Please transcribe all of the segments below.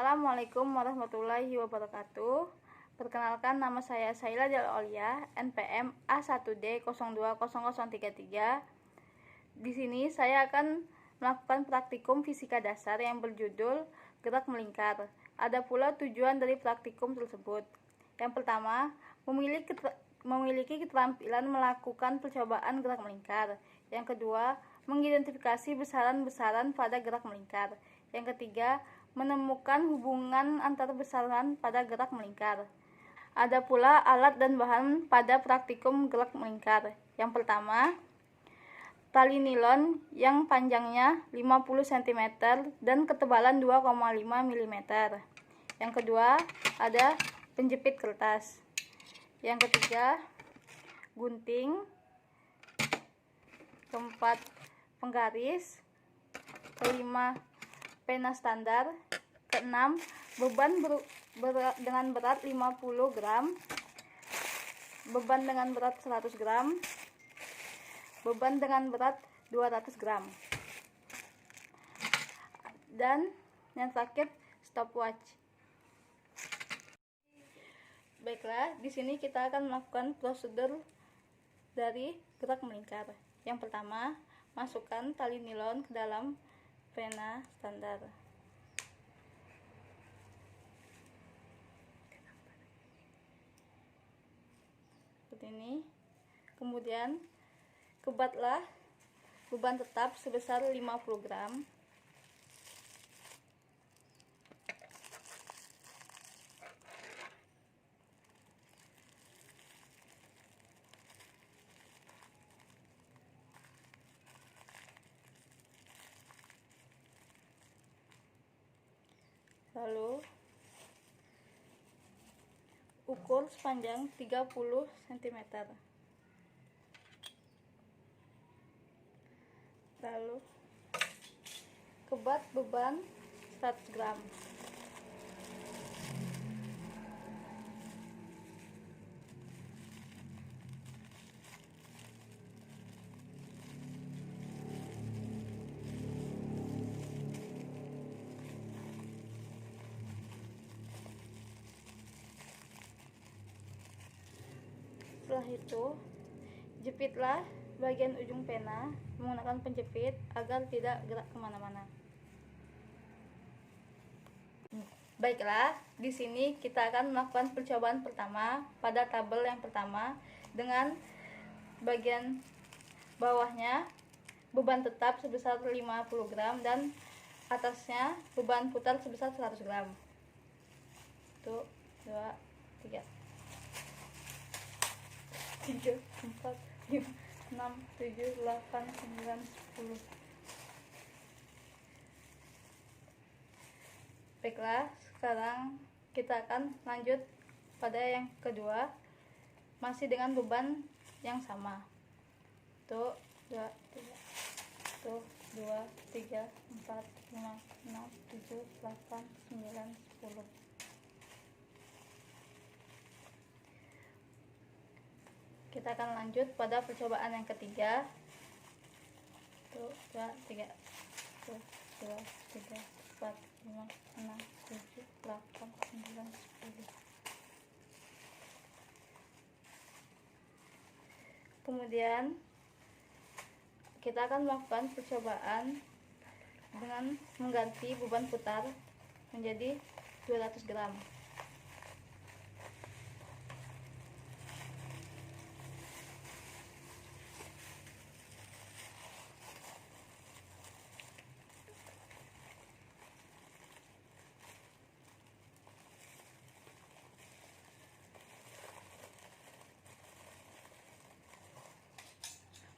Assalamualaikum warahmatullahi wabarakatuh. Perkenalkan, nama saya Saila Jalaulia, NPM A1D020033. Di sini saya akan melakukan praktikum fisika dasar yang berjudul gerak melingkar. Ada pula tujuan dari praktikum tersebut. Yang pertama, memiliki keterampilan melakukan percobaan gerak melingkar. Yang kedua, mengidentifikasi besaran-besaran pada gerak melingkar. Yang ketiga, menemukan hubungan antar besaran pada gerak melingkar. Ada pula alat dan bahan pada praktikum gerak melingkar. Yang pertama, tali nilon yang panjangnya 50 cm dan ketebalan 2,5 mm. Yang kedua, ada penjepit kertas. Yang ketiga, gunting. Keempat, penggaris. Kelima, pena standar. Keenam, beban dengan berat 50 gram, beban dengan berat 100 gram, beban dengan berat 200 gram, dan yang terakhir stopwatch. Baiklah, di sini kita akan melakukan prosedur dari gerak melingkar. Yang pertama, masukkan tali nilon ke dalam pena standar. Seperti ini. Kemudian kebatlah beban tetap sebesar 50 gram. Lalu ukur sepanjang 30 cm. Lalu kebat beban 100 gram. Setelah itu, jepitlah bagian ujung pena menggunakan penjepit agar tidak gerak kemana-mana. Baiklah, di sini kita akan melakukan percobaan pertama pada tabel yang pertama dengan bagian bawahnya beban tetap sebesar 50 gram dan atasnya beban putar sebesar 100 gram. 1, 2, 3. 3, 4, 5, 6, 7, 8, 9, 10. Baiklah, sekarang kita akan lanjut pada yang kedua, masih dengan beban yang sama. 1, 2, 3. 1, 2, 3, 4, 5, 6, 7, 8, 9, 10. Kita akan lanjut pada percobaan yang ketiga. 1, 2, 3. 1, 2, 3, 4, 5, 6, 7, 8, 9, 10. Kemudian kita akan melakukan percobaan dengan mengganti beban putar menjadi 200 gram.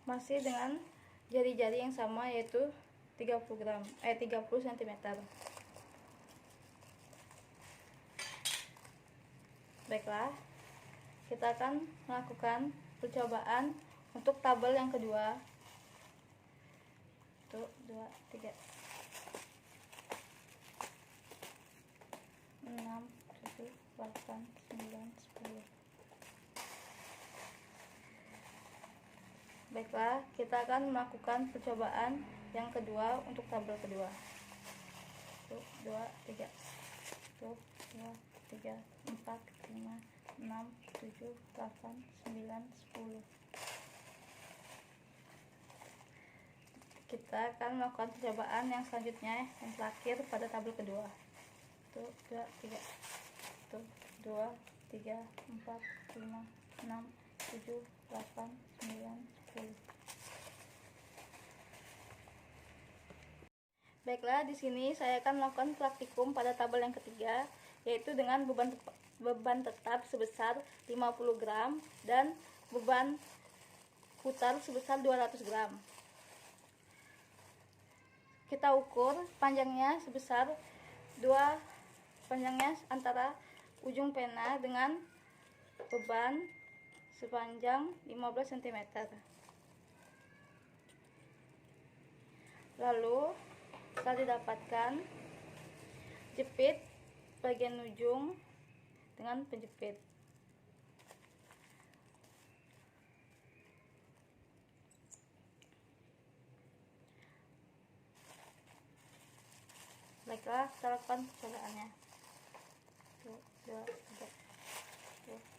Masih dengan jari-jari yang sama, yaitu 30 cm. Baiklah, kita akan melakukan percobaan untuk tabel yang kedua. 1, 2, 3. 6, 7, 8, 9, 10. Baiklah, kita akan melakukan percobaan yang kedua untuk tabel kedua. 1, 2, 3. 2, 3, 4, 5, 6, 7, 8, 9, 10. Kita akan melakukan percobaan yang selanjutnya, yang terakhir pada tabel kedua. 1, 2, 3. 1, 2, 3, 4, 5, 6, 7, 8, 9, 10. Baiklah, di sini saya akan melakukan praktikum pada tabel yang ketiga, yaitu dengan beban tetap sebesar 50 gram dan beban putar sebesar 200 gram. Kita ukur panjangnya sebesar panjangnya antara ujung pena dengan beban sepanjang 15 cm. Lalu setelah didapatkan, jepit bagian ujung dengan penjepit. Baiklah, kita lakukan percobaannya. 2, 3,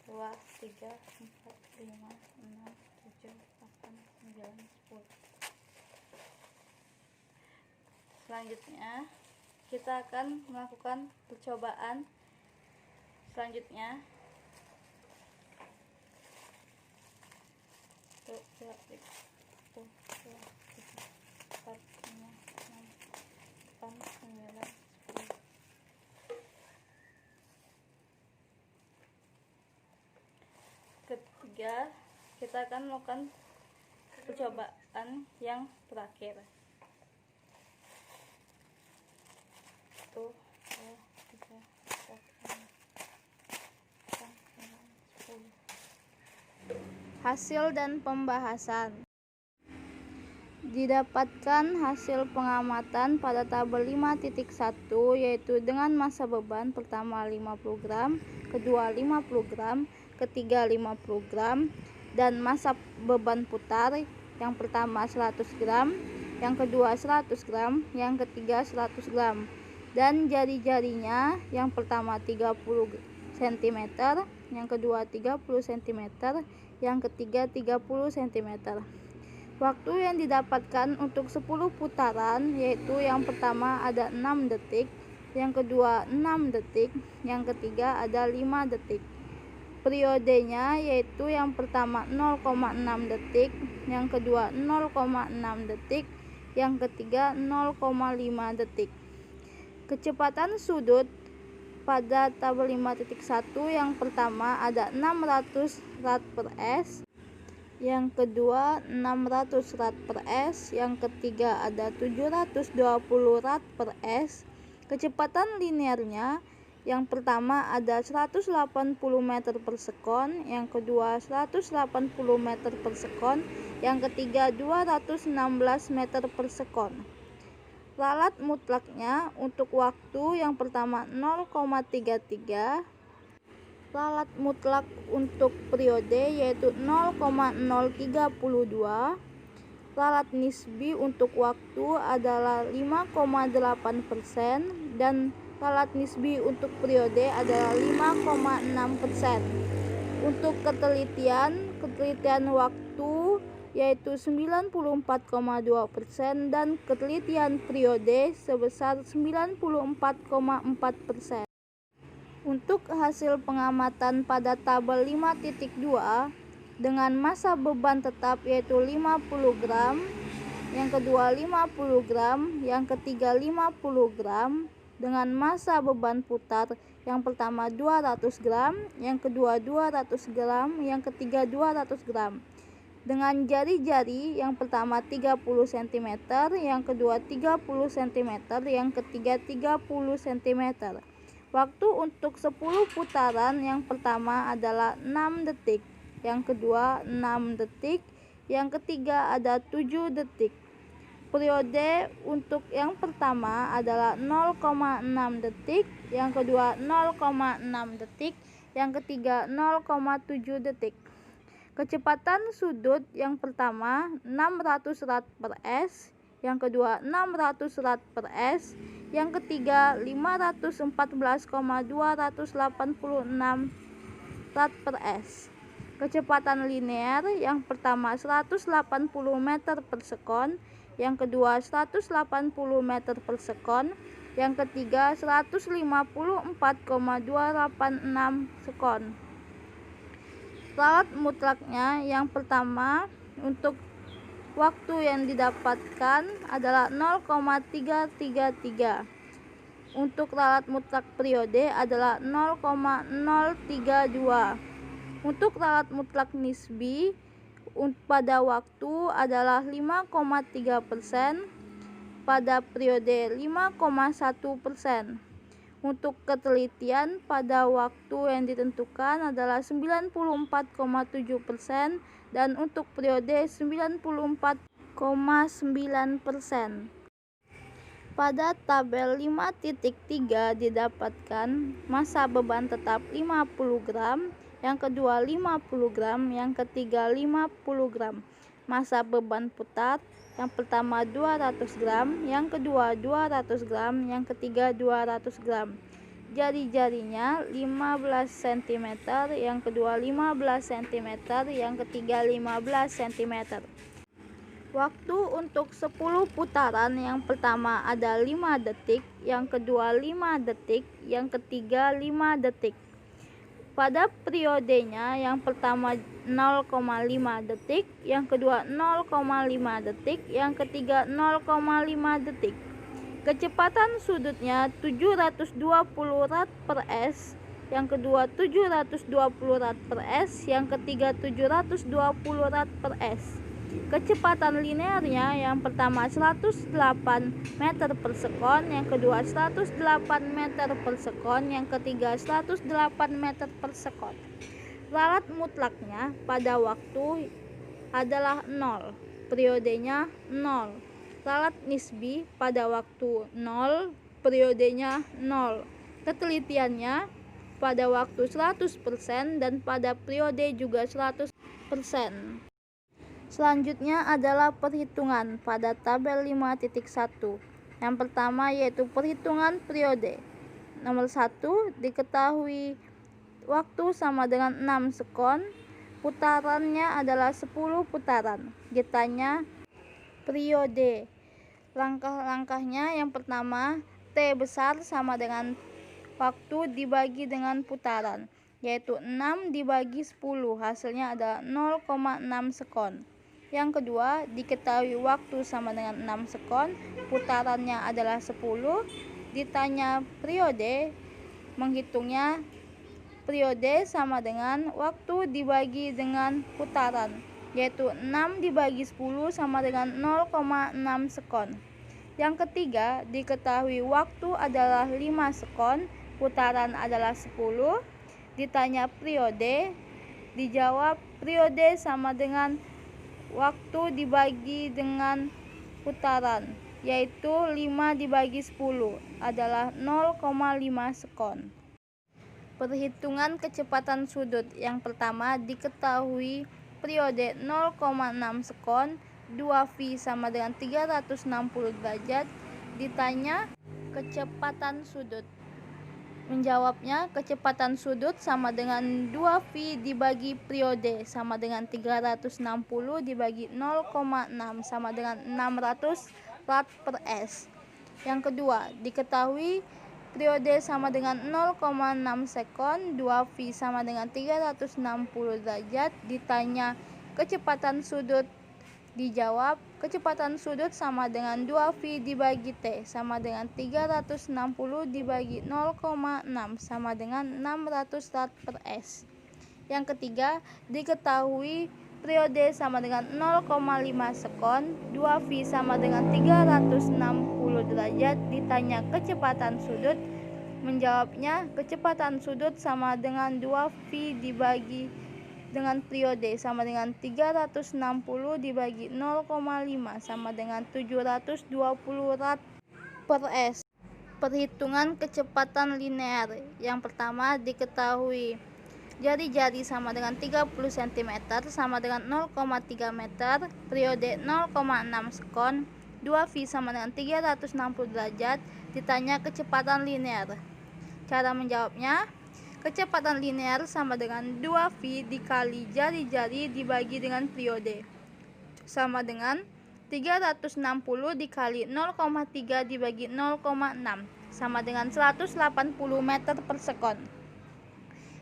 4, 5, 6, 7, 8, 9, 10. Selanjutnya, kita akan melakukan percobaan selanjutnya. 1, 2, 3, 1, 2, 3, 4, 5, 6, 8, 9, 10. Ketiga, kita akan melakukan percobaan yang terakhir. 1, 2, 3, 4, 5, 6, 7, 8, 9, 10. Hasil dan pembahasan. Didapatkan hasil pengamatan pada tabel 5.1, yaitu dengan massa beban pertama 50 gram, kedua 50 gram, ketiga 50 gram, dan massa beban putar yang pertama 100 gram, yang kedua 100 gram, yang ketiga 100 gram, dan jari-jarinya yang pertama 30 cm, yang kedua 30 cm, yang ketiga 30 cm. Waktu yang didapatkan untuk 10 putaran, yaitu yang pertama ada 6 detik, yang kedua 6 detik, yang ketiga ada 5 detik. Periodenya yaitu yang pertama 0,6 detik, yang kedua 0,6 detik, yang ketiga 0,5 detik. Kecepatan sudut pada tabel 5.1 yang pertama ada 600 rad per s, yang kedua 600 rad per s, yang ketiga ada 720 rad per s. Kecepatan linearnya yang pertama ada 180 meter per sekon, yang kedua 180 meter per sekon, yang ketiga 216 meter per sekon. Lalat mutlaknya untuk waktu yang pertama 0,33, lalat mutlak untuk periode yaitu 0,032, lalat nisbi untuk waktu adalah 5,8%, dan lalat nisbi untuk periode adalah 5,6%. Untuk ketelitian waktu yaitu 94,2%, dan ketelitian periode sebesar 94,4%. Untuk hasil pengamatan pada tabel 5.2 dengan massa beban tetap yaitu 50 gram, yang kedua 50 gram, yang ketiga 50 gram, dengan massa beban putar yang pertama 200 gram, yang kedua 200 gram, yang ketiga 200 gram. Dengan jari-jari yang pertama 30 cm, yang kedua 30 cm, yang ketiga 30 cm. Waktu untuk 10 putaran yang pertama adalah 6 detik, yang kedua 6 detik, yang ketiga ada 7 detik. Periode untuk yang pertama adalah 0,6 detik, yang kedua 0,6 detik, yang ketiga 0,7 detik. Kecepatan sudut yang pertama 600 rad per s, yang kedua 600 rad per s, yang ketiga 514,286 rad per s. Kecepatan linear yang pertama 180 meter per sekon, yang kedua 180 meter per sekon, yang ketiga 154,286 sekon. Lalat mutlaknya yang pertama untuk waktu yang didapatkan adalah 0,333. Untuk lalat mutlak periode adalah 0,032. Untuk lalat mutlak nisbi pada waktu adalah 5,3%, pada periode 5,1%. Untuk ketelitian pada waktu yang ditentukan adalah 94,7% dan untuk periode 94,9%. Pada tabel 5.3 didapatkan massa beban tetap 50 gram, yang kedua 50 gram, yang ketiga 50 gram. Massa beban putar yang pertama 200 gram, yang kedua 200 gram, yang ketiga 200 gram. Jari-jarinya 15 cm, yang kedua 15 cm, yang ketiga 15 cm. Waktu untuk 10 putaran yang pertama ada 5 detik, yang kedua 5 detik, yang ketiga 5 detik. Pada periodenya yang pertama 0,5 detik, yang kedua 0,5 detik, yang ketiga 0,5 detik. Kecepatan sudutnya 720 rad per s, yang kedua 720 rad per s, yang ketiga 720 rad per s. Kecepatan linearnya yang pertama 108 meter per sekon, yang kedua 108 meter per sekon, yang ketiga 108 meter per sekon. Lalat mutlaknya pada waktu adalah 0, periodenya 0. Lalat nisbi pada waktu 0, periodenya 0. Ketelitiannya pada waktu 100% dan pada periode juga 100%. Selanjutnya adalah perhitungan pada tabel 5.1. Yang pertama yaitu perhitungan periode. Nomor 1, diketahui waktu sama dengan 6 sekon, putarannya adalah 10 putaran. Ditanya periode. Langkah-langkahnya yang pertama, T besar sama dengan waktu dibagi dengan putaran, yaitu 6 dibagi 10, hasilnya adalah 0,6 sekon. Yang kedua, diketahui waktu sama dengan 6 sekon, putarannya adalah 10. Ditanya periode, menghitungnya periode sama dengan waktu dibagi dengan putaran, yaitu 6 dibagi 10 sama dengan 0,6 sekon. Yang ketiga, diketahui waktu adalah 5 sekon, putaran adalah 10. Ditanya periode, dijawab periode sama dengan waktu dibagi dengan putaran, yaitu 5 dibagi 10 adalah 0,5 sekon. Perhitungan kecepatan sudut yang pertama, diketahui periode 0,6 sekon, 2V sama dengan 360 derajat. Ditanya kecepatan sudut, menjawabnya kecepatan sudut sama dengan 2V dibagi periode sama dengan 360 dibagi 0,6 sama dengan 600 rad per s. Yang kedua, diketahui periode sama dengan 0,6 sekon, 2V sama dengan 360 derajat. Ditanya kecepatan sudut, dijawab kecepatan sudut sama dengan 2V dibagi T sama dengan 360 dibagi 0,6 sama dengan 600 rad per s. Yang ketiga, diketahui periode sama dengan 0,5 sekon, 2V sama dengan 360 derajat. Ditanya kecepatan sudut, menjawabnya kecepatan sudut sama dengan 2V dibagi dengan periode sama dengan 360 dibagi 0,5 sama dengan 720 rad per s. Perhitungan kecepatan linear yang pertama, diketahui jari-jari sama dengan 30 cm sama dengan 0,3 meter, periode 0,6 sekon, 2V sama dengan 360 derajat, ditanya kecepatan linear. Cara menjawabnya, kecepatan linear sama dengan 2V dikali jari-jari dibagi dengan periode, sama dengan 360 dikali 0,3 dibagi 0,6, sama dengan 180 meter per sekon.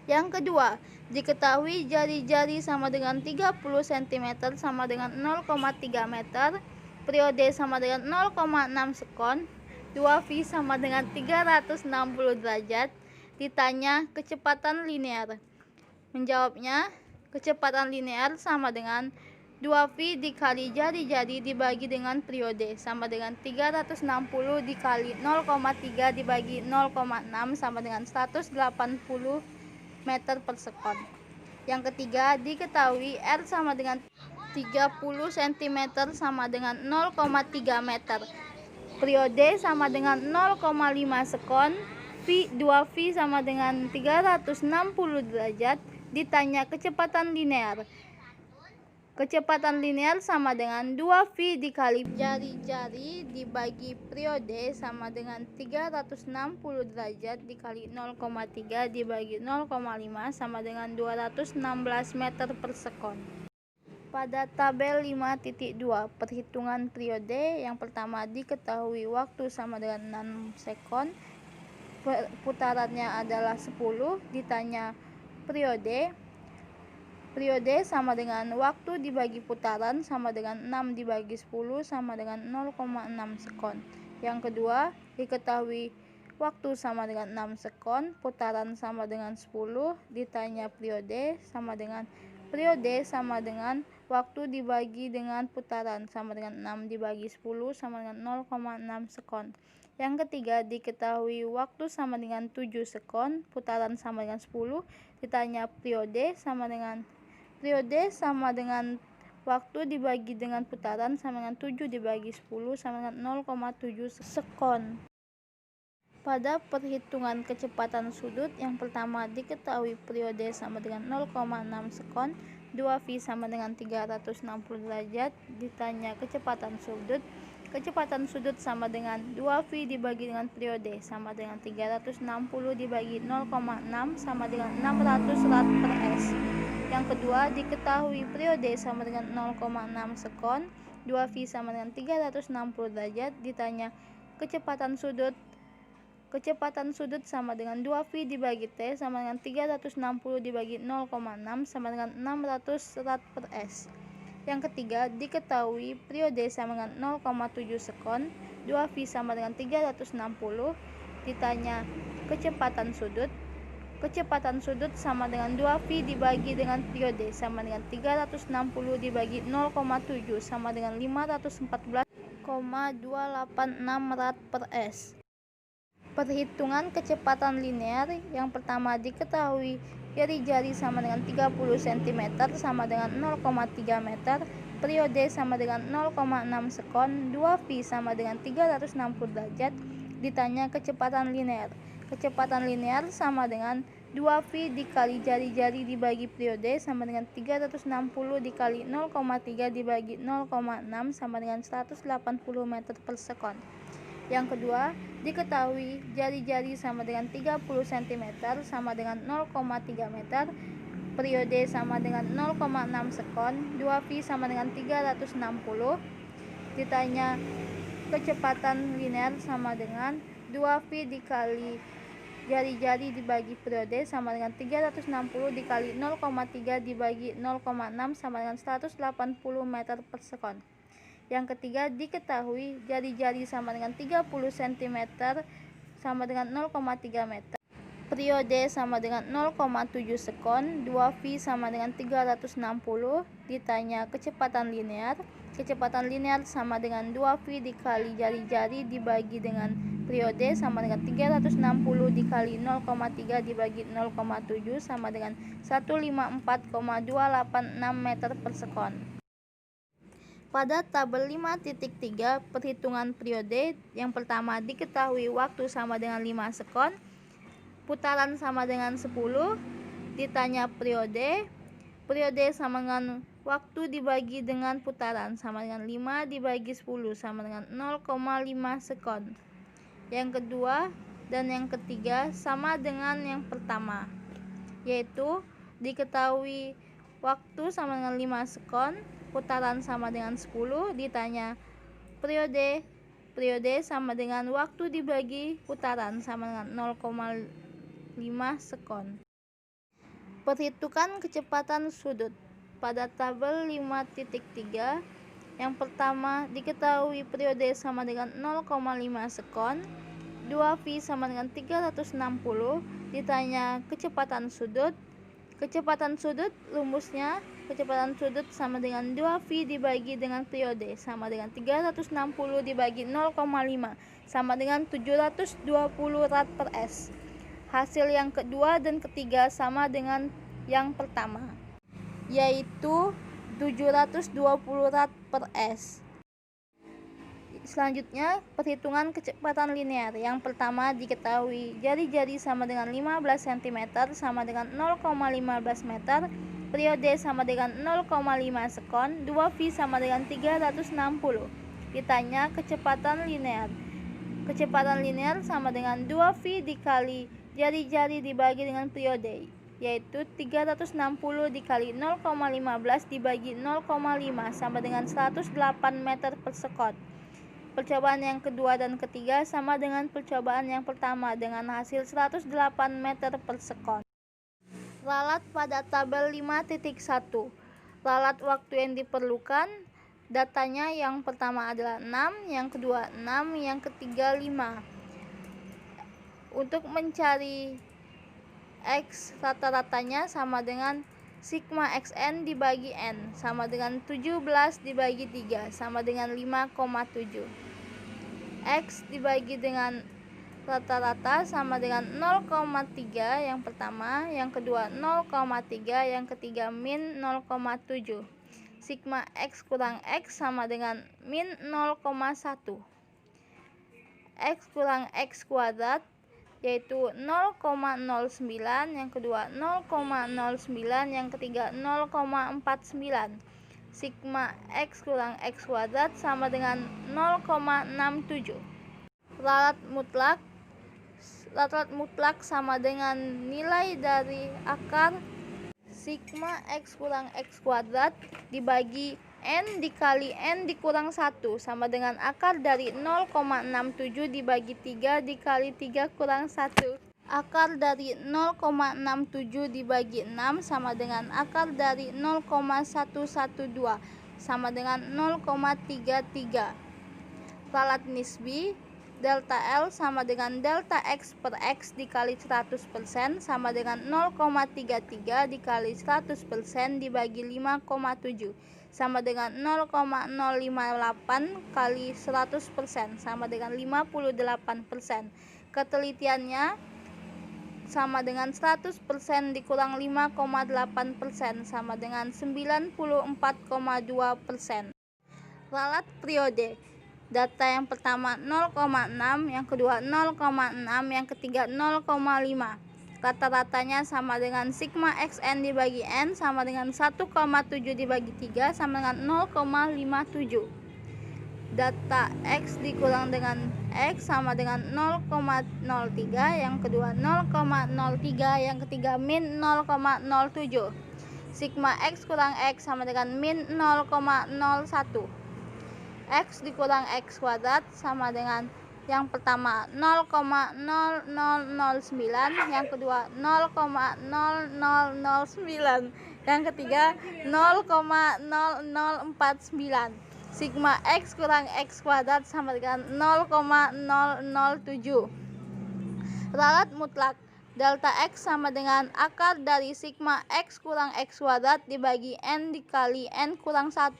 Yang kedua, diketahui jari-jari sama dengan 30 cm sama dengan 0,3 meter, periode sama dengan 0,6 sekon, 2V sama dengan 360 derajat, ditanya kecepatan linear. Menjawabnya, kecepatan linear sama dengan 2V dikali jari-jari dibagi dengan periode, sama dengan 360 dikali 0,3 dibagi 0,6 sama dengan 180 meter per sekon. Yang ketiga, diketahui R sama dengan 30 cm sama dengan 0,3 meter, periode sama dengan 0,5 sekon, 2V sama dengan 360 derajat, ditanya kecepatan linear. Kecepatan linear sama dengan 2V dikali jari-jari dibagi periode sama dengan 360 derajat dikali 0,3 dibagi 0,5 sama dengan 216 meter per sekon. Pada tabel 5.2 perhitungan periode, yang pertama diketahui waktu sama dengan 6 sekon, putarannya adalah 10, ditanya periode sama dengan waktu dibagi putaran sama dengan 6 dibagi 10 sama dengan 0,6 sekon. Yang kedua, diketahui waktu sama dengan 6 sekon, putaran sama dengan 10, ditanya periode sama dengan waktu dibagi dengan putaran sama dengan 6 dibagi 10 sama dengan 0,6 sekon. Yang ketiga, diketahui waktu sama dengan 7 sekon, putaran sama dengan 10, ditanya periode sama dengan waktu dibagi dengan putaran sama dengan 7 dibagi 10 sama dengan 0,7 sekon. Pada perhitungan kecepatan sudut, yang pertama diketahui periode sama dengan 0,6 sekon, 2V sama dengan 360 derajat, ditanya kecepatan sudut. Kecepatan sudut sama dengan 2V dibagi dengan periode sama dengan 360 dibagi 0,6 sama dengan 600 rad per S. Yang kedua, diketahui periode sama dengan 0,6 sekon, 2V sama dengan 360 derajat, ditanya kecepatan sudut. Kecepatan sudut sama dengan 2V dibagi T sama dengan 360 dibagi 0,6 sama dengan 600 rad per S. Yang ketiga, diketahui periode sama dengan 0,7 sekon, 2V sama dengan 360, ditanya kecepatan sudut. Kecepatan sudut sama dengan 2V dibagi dengan periode sama dengan 360 dibagi 0,7 sama dengan 514,286 rad per S. Perhitungan kecepatan linear, yang pertama diketahui jari-jari sama dengan 30 cm sama dengan 0,3 meter, periode sama dengan 0,6 sekon, 2V sama dengan 360 derajat, ditanya kecepatan linear. Kecepatan linear sama dengan 2V dikali jari-jari dibagi periode sama dengan 360 dikali 0,3 dibagi 0,6 sama dengan 180 meter per sekon. Yang kedua, diketahui jari-jari sama dengan 30 cm sama dengan 0,3 meter, periode sama dengan 0,6 sekon, 2V sama dengan 360, ditanya kecepatan linear sama dengan 2V dikali jari-jari dibagi periode sama dengan 360 dikali 0,3 dibagi 0,6 sama dengan 180 meter per sekon. Yang ketiga, diketahui jari-jari sama dengan 30 cm sama dengan 0,3 meter, periode sama dengan 0,7 sekon, 2V sama dengan 360, ditanya kecepatan linear. Kecepatan linear sama dengan 2V dikali jari-jari dibagi dengan periode sama dengan 360 dikali 0,3 dibagi 0,7 sama dengan 154,286 meter per sekon. Pada tabel 5.3 perhitungan periode, yang pertama diketahui waktu sama dengan 5 sekon, putaran sama dengan 10, ditanya periode sama dengan waktu dibagi dengan putaran sama dengan 5 dibagi 10 sama dengan 0,5 sekon. Yang kedua dan yang ketiga sama dengan yang pertama, yaitu diketahui waktu sama dengan 5 sekon, putaran sama dengan 10, ditanya periode sama dengan waktu dibagi putaran sama dengan 0,5 sekon. Perhitungan kecepatan sudut. Pada tabel 5.3, yang pertama diketahui periode sama dengan 0,5 sekon, 2V sama dengan 360, ditanya kecepatan sudut. Kecepatan sudut, rumusnya kecepatan sudut sama dengan 2V dibagi dengan periode sama dengan 360 dibagi 0,5 sama dengan 720 rad per S. Hasil yang kedua dan ketiga sama dengan yang pertama, yaitu 720 rad per S. Selanjutnya, perhitungan kecepatan linear. Yang pertama diketahui jari-jari sama dengan 15 cm sama dengan 0,15 meter, periode sama dengan 0,5 sekon, 2V sama dengan 360. Ditanya kecepatan linear. Kecepatan linear sama dengan 2V dikali jari-jari dibagi dengan periode, yaitu 360 dikali 0,15 dibagi 0,5 sama dengan 108 meter per sekon. Percobaan yang kedua dan ketiga sama dengan percobaan yang pertama dengan hasil 108 meter per sekon. Ralat pada tabel 5.1. Ralat waktu yang diperlukan, datanya yang pertama adalah 6, yang kedua 6, yang ketiga 5. Untuk mencari X rata-ratanya sama dengan sigma xn dibagi n sama dengan 17 dibagi 3 sama dengan 5,7. X dibagi dengan rata-rata sama dengan 0,3 yang pertama, yang kedua 0,3, yang ketiga min 0,7. Sigma X kurang X sama dengan min 0,1. X kurang X kuadrat yaitu 0,09, yang kedua 0,09, yang ketiga 0,49. Sigma X kurang X kuadrat sama dengan 0,67. Ralat mutlak sama dengan nilai dari akar sigma X kurang X kuadrat dibagi N dikali N dikurang 1 sama dengan akar dari 0,67 dibagi 3 dikali 3 kurang 1. Akar dari 0,67 dibagi 6 sama dengan akar dari 0,112 sama dengan 0,33. Ralat nisbi. Delta L sama dengan delta X per X dikali 100% sama dengan 0,33 dikali 100% dibagi 5,7 sama dengan 0,058 kali 100% sama dengan 58%. Ketelitiannya sama dengan 100% dikurang 5,8% sama dengan 94,2%. Ralat periode. Data yang pertama 0,6, yang kedua 0,6, yang ketiga 0,5. Rata-ratanya sama dengan sigma xn dibagi n sama dengan 1,7 dibagi 3 sama dengan 0,57. Data X dikurang dengan X sama dengan 0,03, yang kedua 0,03, yang ketiga min 0,07. Sigma X kurang X sama dengan min 0,01. X dikurang X kuadrat sama dengan yang pertama 0,0009, yang kedua 0,0009, yang ketiga 0,0049. Sigma X kurang X kuadrat sama dengan 0,007. Ralat mutlak. Delta X sama dengan akar dari sigma X kurang X kuadrat dibagi N dikali N kurang 1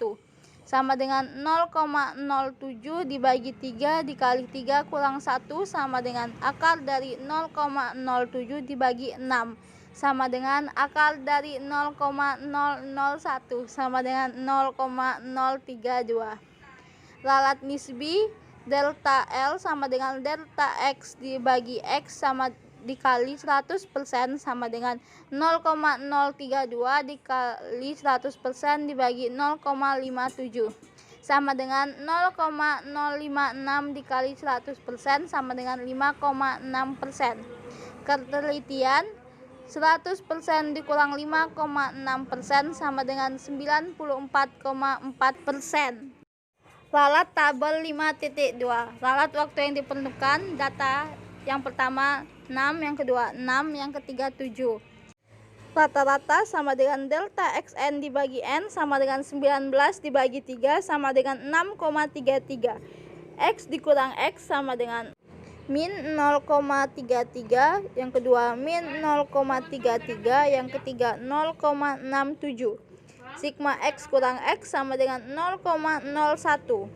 sama dengan 0,07 dibagi 3 dikali 3 kurang 1 sama dengan akar dari 0,07 dibagi 6 sama dengan akar dari 0,001 sama dengan 0,032. Ralat nisbi. Delta L sama dengan delta X dibagi X sama dikali 100% sama dengan 0,032 dikali 100% dibagi 0,57 sama dengan 0,056 dikali 100% sama dengan 5,6%. Ketelitian 100% dikurang 5,6% sama dengan 94,4%. Ralat tabel 5.2. Ralat waktu yang diperlukan. Data yang pertama 6, yang kedua 6, yang ketiga 7. Rata-rata sama dengan delta xn dibagi n sama dengan 19 dibagi 3 sama dengan 6,33. X dikurang x sama dengan min 0,33, yang kedua min 0,33, yang ketiga 0,67. Sigma x kurang x sama dengan 0,01.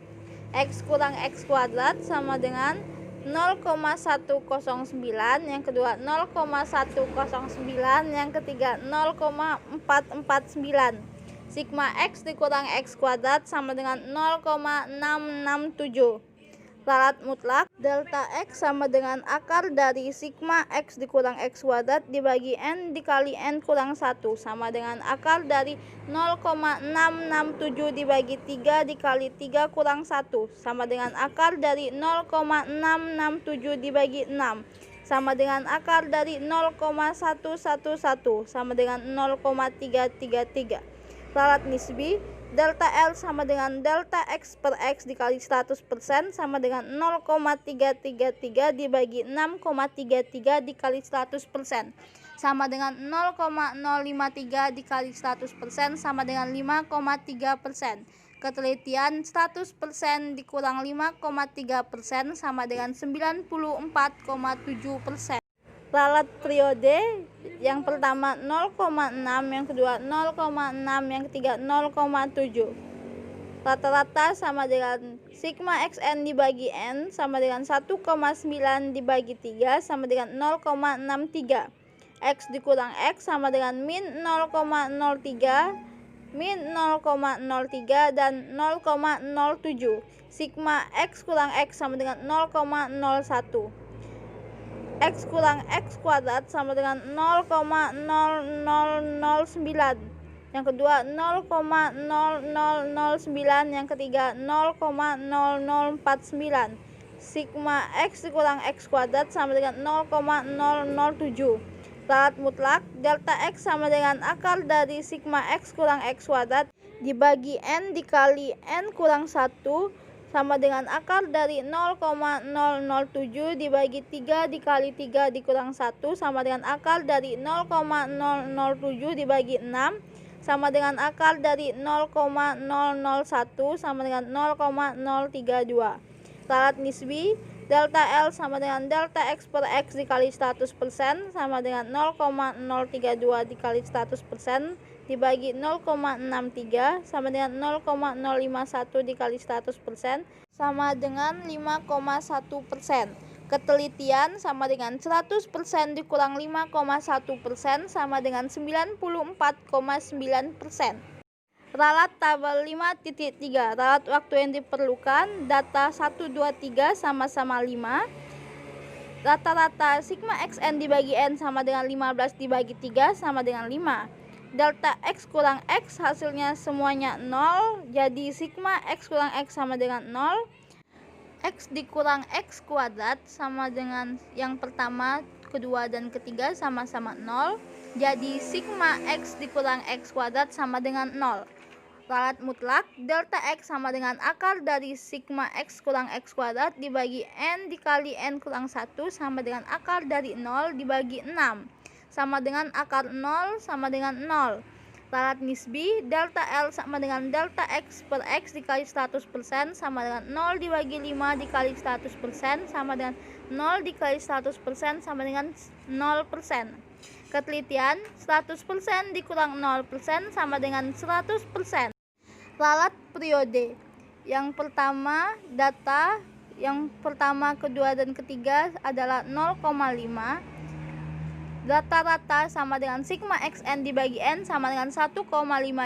X kurang x kuadrat sama dengan 0,109, yang kedua 0,109, yang ketiga 0,449. Sigma x dikurang x kuadrat sama dengan 0,667. Ralat mutlak delta x sama dengan akar dari sigma x dikurang x kuadrat dibagi n dikali n kurang 1 sama dengan akar dari 0,667 dibagi 3 dikali 3 kurang 1 sama dengan akar dari 0,667 dibagi 6 sama dengan akar dari 0,111 sama dengan 0,333. Ralat nisbi delta L sama dengan delta X per X dikali 100% sama dengan 0,333 dibagi 6,33 dikali 100% sama dengan 0,053 dikali 100% sama dengan 5,3%. Ketelitian 100% dikurang 5,3% sama dengan 94,7%. Ralat periode yang pertama 0,6, yang kedua 0,6, yang ketiga 0,7. Rata-rata sama dengan sigma xn dibagi n sama dengan 1,9 dibagi 3 sama dengan 0,63. X dikurang x sama dengan min 0,03, min 0,03 dan 0,07. Sigma x kurang x sama dengan 0,01. X kurang x kuadrat sama dengan 0,0009, yang kedua 0,0009, yang ketiga 0,0049. Sigma x dikurang x kuadrat sama dengan 0,007. Ralat mutlak delta x sama dengan akar dari sigma x kurang x kuadrat dibagi n dikali n kurang 1 sama dengan akar dari 0,007 dibagi 3 dikali 3 dikurang 1 sama dengan akar dari 0,007 dibagi 6 sama dengan akar dari 0,001 sama dengan 0,032. Ralat nisbi delta L sama dengan delta X per X dikali 100% sama dengan 0,032 dikali 100% dibagi 0,63 sama dengan 0,051 dikali 100% sama dengan 5,1%. Ketelitian sama dengan 100% dikurang 5,1% sama dengan 94,9%. Ralat tabel 5.3. Ralat waktu yang diperlukan. Data 1, 2, 3 sama-sama 5. Rata-rata sigma xn dibagi n sama dengan 15 dibagi 3 sama dengan 5. Delta x kurang x hasilnya semuanya 0, jadi sigma x kurang x sama dengan 0. X dikurang x kuadrat sama dengan yang pertama, kedua, dan ketiga sama-sama 0, jadi sigma x dikurang x kuadrat sama dengan 0. Ralat mutlak delta x sama dengan akar dari sigma x kurang x kuadrat dibagi n dikali n kurang 1 sama dengan akar dari 0 dibagi 6 sama dengan akar 0 sama dengan 0. Ralat nisbi delta L sama dengan delta X per X dikali 100% sama dengan 0 dibagi 5 dikali 100% sama dengan 0 dikali 100% sama dengan 0%. Ketelitian 100% dikurang 0% sama dengan 100%. Ralat periode yang pertama, data yang pertama, kedua, dan ketiga adalah 0,5. Rata-rata sama dengan sigma xn dibagi n sama dengan 1,5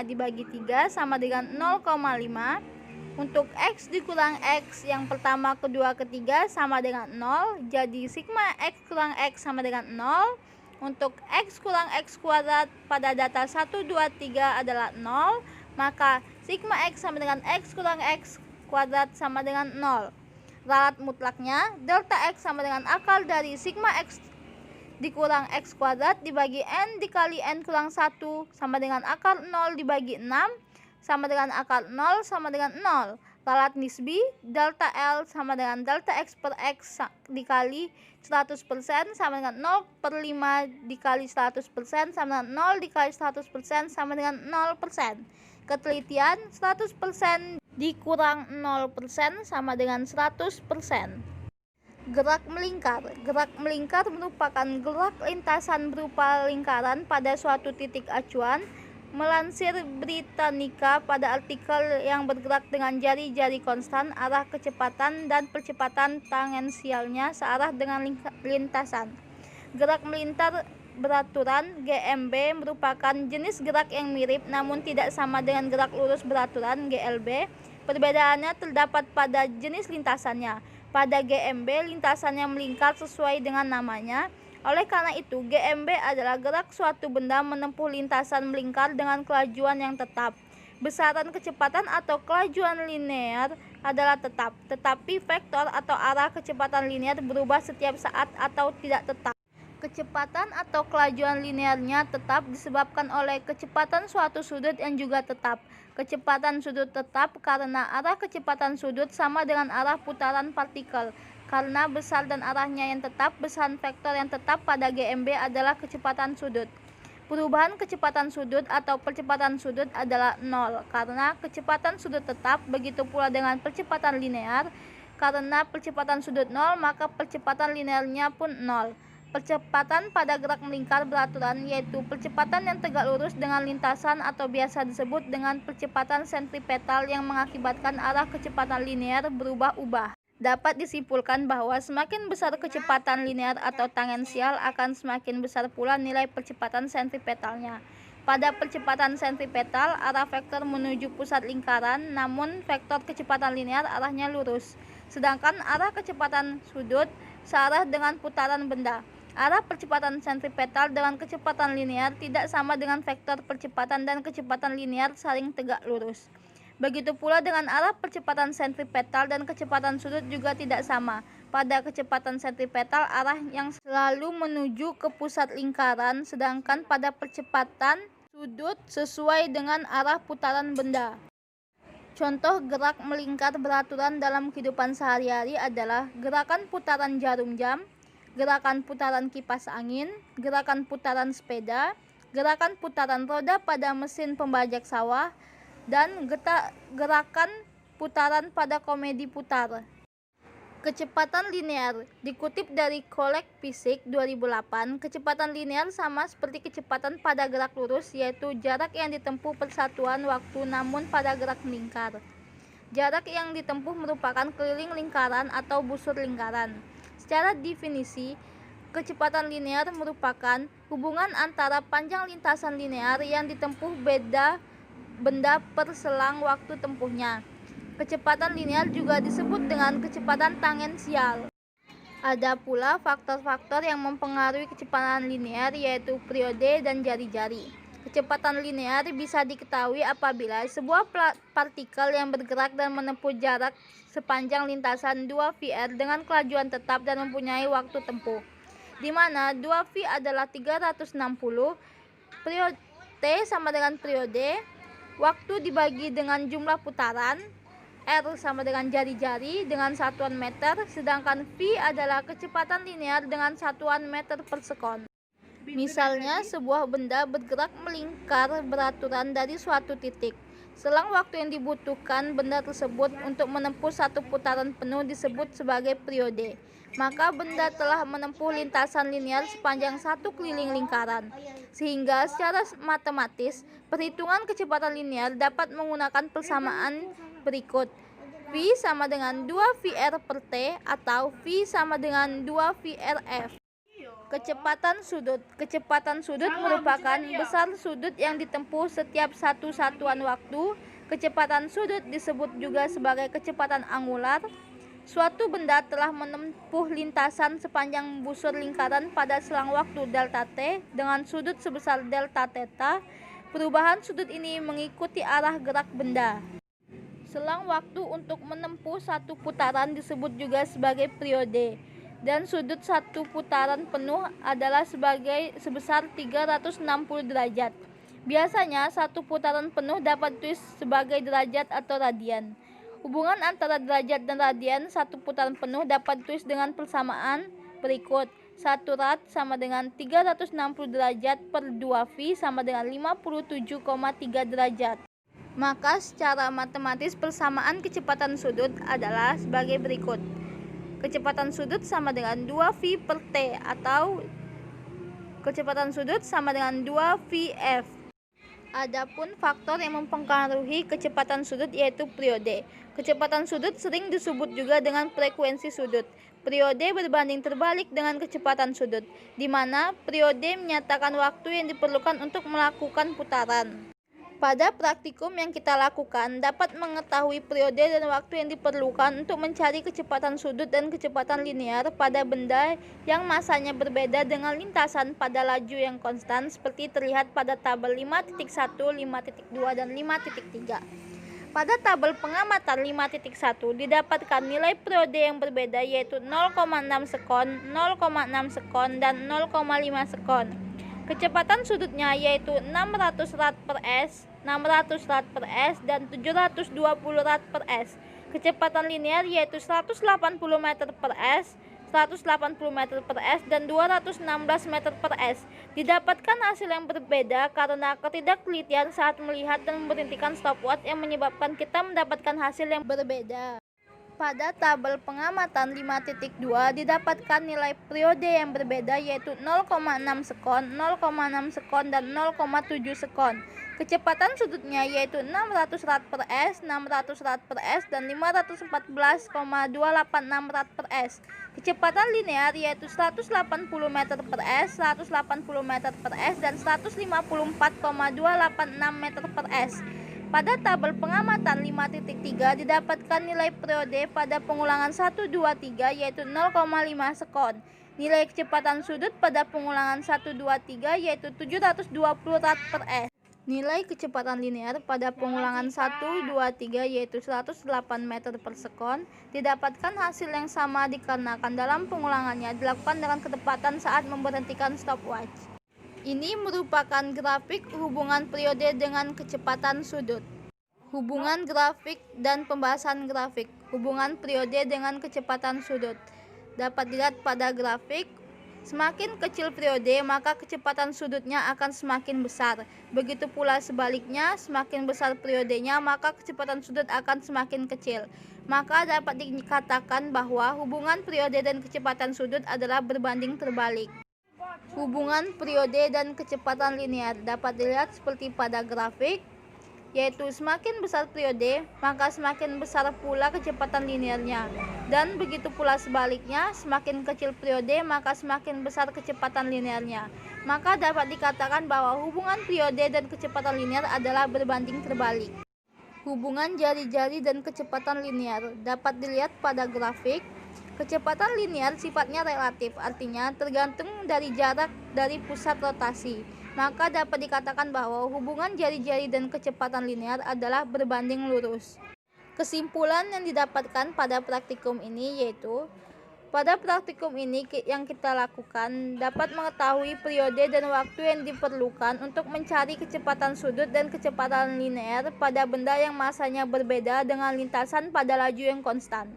dibagi 3 sama dengan 0,5. Untuk X dikurang X yang pertama, kedua, ketiga sama dengan 0. Jadi sigma X kurang X sama dengan 0. Untuk X kurang X kuadrat pada data 1, 2, 3 adalah 0. Maka sigma X sama dengan X kurang X kuadrat sama dengan 0. Ralat mutlaknya, delta X sama dengan akar dari sigma X dikurang X kuadrat dibagi N dikali N kurang 1 sama dengan akar 0 dibagi 6 sama dengan akar 0 sama dengan 0. Ralat nisbi, delta L sama dengan delta X per X dikali 100% sama dengan 0/5 dikali 100% sama dengan 0 dikali 100% sama dengan 0%. Ketelitian 100% dikurang 0% sama dengan 100%. Gerak melingkar. Gerak melingkar merupakan gerak lintasan berupa lingkaran pada suatu titik acuan. Melansir Britannica pada artikel yang bergerak dengan jari-jari konstan, arah kecepatan dan percepatan tangensialnya searah dengan lintasan. Gerak melintar beraturan GMB merupakan jenis gerak yang mirip namun tidak sama dengan gerak lurus beraturan GLB. Perbedaannya terdapat pada jenis lintasannya. Pada GMB, lintasannya melingkar sesuai dengan namanya. Oleh karena itu, GMB adalah gerak suatu benda menempuh lintasan melingkar dengan kelajuan yang tetap. Besaran kecepatan atau kelajuan linear adalah tetap, tetapi vektor atau arah kecepatan linear berubah setiap saat atau tidak tetap. Kecepatan atau kelajuan linearnya tetap disebabkan oleh kecepatan suatu sudut yang juga tetap. Kecepatan sudut tetap karena arah kecepatan sudut sama dengan arah putaran partikel. Karena besar dan arahnya yang tetap, besaran vektor yang tetap pada GMB adalah kecepatan sudut. Perubahan kecepatan sudut atau percepatan sudut adalah 0 karena kecepatan sudut tetap, begitu pula dengan percepatan linear. Karena percepatan sudut 0, maka percepatan linearnya pun 0. Percepatan pada gerak melingkar beraturan yaitu percepatan yang tegak lurus dengan lintasan atau biasa disebut dengan percepatan sentripetal yang mengakibatkan arah kecepatan linear berubah-ubah. Dapat disimpulkan bahwa semakin besar kecepatan linear atau tangensial akan semakin besar pula nilai percepatan sentripetalnya. Pada percepatan sentripetal, arah vektor menuju pusat lingkaran, namun vektor kecepatan linear arahnya lurus. Sedangkan arah kecepatan sudut searah dengan putaran benda. Arah percepatan sentripetal dengan kecepatan linear tidak sama dengan vektor percepatan dan kecepatan linear saling tegak lurus. Begitu pula dengan arah percepatan sentripetal dan kecepatan sudut juga tidak sama. Pada kecepatan sentripetal arah yang selalu menuju ke pusat lingkaran, sedangkan pada percepatan sudut sesuai dengan arah putaran benda. Contoh gerak melingkar beraturan dalam kehidupan sehari-hari adalah gerakan putaran jarum jam, gerakan putaran kipas angin, gerakan putaran sepeda, gerakan putaran roda pada mesin pembajak sawah, dan gerakan putaran pada komedi putar. Kecepatan linear dikutip dari Kolek Fisik 2008, kecepatan linear sama seperti kecepatan pada gerak lurus, yaitu jarak yang ditempuh persatuan waktu namun pada gerak melingkar. Jarak yang ditempuh merupakan keliling lingkaran atau busur lingkaran. Secara definisi, kecepatan linear merupakan hubungan antara panjang lintasan linear yang ditempuh benda per selang waktu tempuhnya. Kecepatan linear juga disebut dengan kecepatan tangensial. Ada pula faktor-faktor yang mempengaruhi kecepatan linear yaitu periode dan jari-jari. Kecepatan linear bisa diketahui apabila sebuah partikel yang bergerak dan menempuh jarak sepanjang lintasan 2VR dengan kelajuan tetap dan mempunyai waktu tempuh, di mana 2V adalah 360, periode T sama dengan periode, waktu dibagi dengan jumlah putaran, R sama dengan jari-jari dengan satuan meter, sedangkan V adalah kecepatan linear dengan satuan meter per sekon. Misalnya, sebuah benda bergerak melingkar beraturan dari suatu titik. Selang waktu yang dibutuhkan benda tersebut untuk menempuh satu putaran penuh disebut sebagai periode. Maka benda telah menempuh lintasan linear sepanjang satu keliling lingkaran. Sehingga secara matematis, perhitungan kecepatan linear dapat menggunakan persamaan berikut. V sama dengan 2VR per T atau V sama dengan 2VRF. Kecepatan sudut. Kecepatan sudut merupakan besar sudut yang ditempuh setiap satu satuan waktu. Kecepatan sudut disebut juga sebagai kecepatan angular. Suatu benda telah menempuh lintasan sepanjang busur lingkaran pada selang waktu delta t dengan sudut sebesar delta theta. Perubahan sudut ini mengikuti arah gerak benda. Selang waktu untuk menempuh satu putaran disebut juga sebagai periode, dan sudut satu putaran penuh adalah sebesar 360 derajat. Biasanya satu putaran penuh dapat ditulis sebagai derajat atau radian. Hubungan antara derajat dan radian satu putaran penuh dapat ditulis dengan persamaan berikut. 1 rad sama dengan 360 derajat per 2V sama dengan 57,3 derajat. Maka secara matematis persamaan kecepatan sudut adalah sebagai berikut. Kecepatan sudut sama dengan 2V per T, atau kecepatan sudut sama dengan 2VF. Adapun faktor yang mempengaruhi kecepatan sudut yaitu periode. Kecepatan sudut sering disebut juga dengan frekuensi sudut. Periode berbanding terbalik dengan kecepatan sudut, di mana periode menyatakan waktu yang diperlukan untuk melakukan putaran. Pada praktikum yang kita lakukan, dapat mengetahui periode dan waktu yang diperlukan untuk mencari kecepatan sudut dan kecepatan linear pada benda yang masanya berbeda dengan lintasan pada laju yang konstan seperti terlihat pada tabel 5.1, 5.2, dan 5.3. Pada tabel pengamatan 5.1 didapatkan nilai periode yang berbeda yaitu 0,6 sekon, 0,6 sekon, dan 0,5 sekon. Kecepatan sudutnya yaitu 600 rad per s, 600 rad per s, dan 720 rad per s. Kecepatan linear yaitu 180 meter per s, 180 meter per s, dan 216 meter per s. Didapatkan hasil yang berbeda karena ketidaktelitian saat melihat dan memberhentikan stopwatch yang menyebabkan kita mendapatkan hasil yang berbeda. Pada tabel pengamatan 5.2 didapatkan nilai periode yang berbeda yaitu 0,6 sekon, 0,6 sekon, dan 0,7 sekon. Kecepatan sudutnya yaitu 600 rad per s, 600 rad per s, dan 514,286 rad per s. Kecepatan linear yaitu 180 meter per s, 180 meter per s, dan 154,286 meter per s. Pada tabel pengamatan 5.3 didapatkan nilai periode pada pengulangan 1, 2, 3 yaitu 0,5 sekon. Nilai kecepatan sudut pada pengulangan 1, 2, 3 yaitu 720 rad per s. Nilai kecepatan linear pada pengulangan 1, 2, 3 yaitu 108 meter per sekon. Didapatkan hasil yang sama dikarenakan dalam pengulangannya dilakukan dengan ketepatan saat memberhentikan stopwatch. Ini merupakan grafik hubungan periode dengan kecepatan sudut. Hubungan grafik dan pembahasan grafik. Hubungan periode dengan kecepatan sudut dapat dilihat pada grafik. Semakin kecil periode, maka kecepatan sudutnya akan semakin besar. Begitu pula sebaliknya, semakin besar periodenya, maka kecepatan sudut akan semakin kecil. Maka dapat dikatakan bahwa hubungan periode dan kecepatan sudut adalah berbanding terbalik. Hubungan periode dan kecepatan linear dapat dilihat seperti pada grafik, yaitu semakin besar periode, maka semakin besar pula kecepatan linearnya. Dan begitu pula sebaliknya, semakin kecil periode, maka semakin besar kecepatan linearnya. Maka dapat dikatakan bahwa hubungan periode dan kecepatan linear adalah berbanding terbalik. Hubungan jari-jari dan kecepatan linear dapat dilihat pada grafik. Kecepatan linear sifatnya relatif, artinya tergantung dari jarak dari pusat rotasi. Maka dapat dikatakan bahwa hubungan jari-jari dan kecepatan linear adalah berbanding lurus. Kesimpulan yang didapatkan pada praktikum ini yaitu, pada praktikum ini yang kita lakukan dapat mengetahui periode dan waktu yang diperlukan untuk mencari kecepatan sudut dan kecepatan linear pada benda yang masanya berbeda dengan lintasan pada laju yang konstan.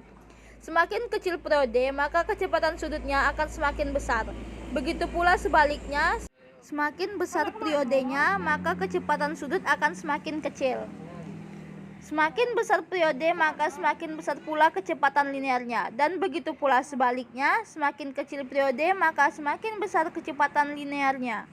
Semakin kecil periode, maka kecepatan sudutnya akan semakin besar. Begitu pula sebaliknya, semakin besar periodenya, maka kecepatan sudut akan semakin kecil. Semakin besar periode, maka semakin besar pula kecepatan linearnya. Dan begitu pula sebaliknya, semakin kecil periode, maka semakin besar kecepatan linearnya.